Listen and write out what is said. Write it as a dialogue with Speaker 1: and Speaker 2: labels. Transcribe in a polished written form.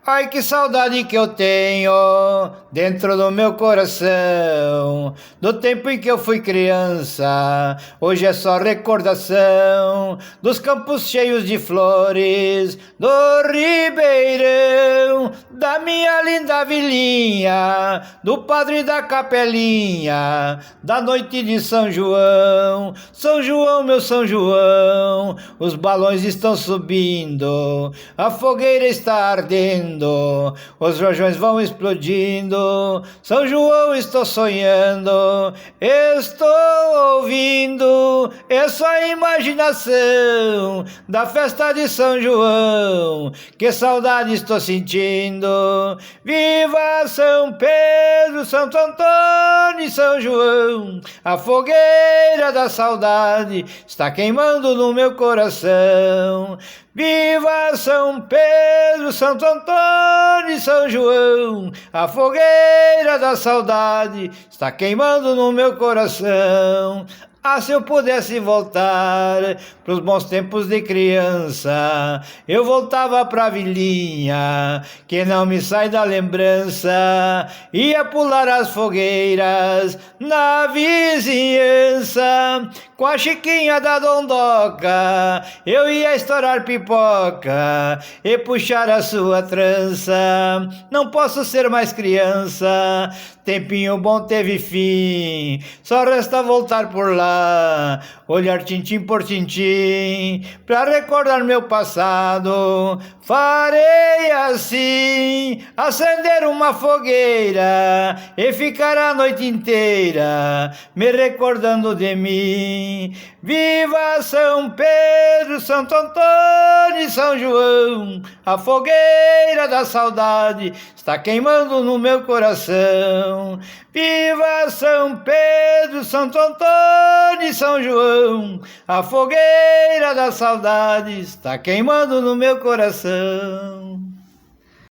Speaker 1: Ai, que saudade que eu tenho dentro do meu coração, do tempo em que eu fui criança. Hoje é só recordação dos campos cheios de flores, do ribeirão, da minha linda vilinha, do padre da capelinha, da noite de São João. São João, meu São João, os balões estão subindo, a fogueira está ardendo, os rojões vão explodindo. São João, estou sonhando, estou ouvindo, é só a imaginação da festa de São João. Que saudade estou sentindo. Viva São Pedro, Santo Antônio e São João. A fogueira da saudade está queimando no meu coração. Viva São Pedro, Santo Antônio e São João. A fogueira da saudade está queimando no meu coração. Ah, se eu pudesse voltar pros bons tempos de criança, eu voltava pra vilinha, que não me sai da lembrança. Ia pular as fogueiras na vizinhança, com a chiquinha da dondoca, eu ia estourar pipoca e puxar a sua trança. Não posso ser mais criança, tempinho bom teve fim, só resta voltar por lá, olhar tintim por tintim, pra recordar meu passado. Farei assim, acender uma fogueira e ficar a noite inteira me recordando de mim. Viva São Pedro, Santo Antônio e São João. A fogueira da saudade está queimando no meu coração. Viva São Pedro, Santo Antônio e São João. A fogueira da saudade está queimando no meu coração.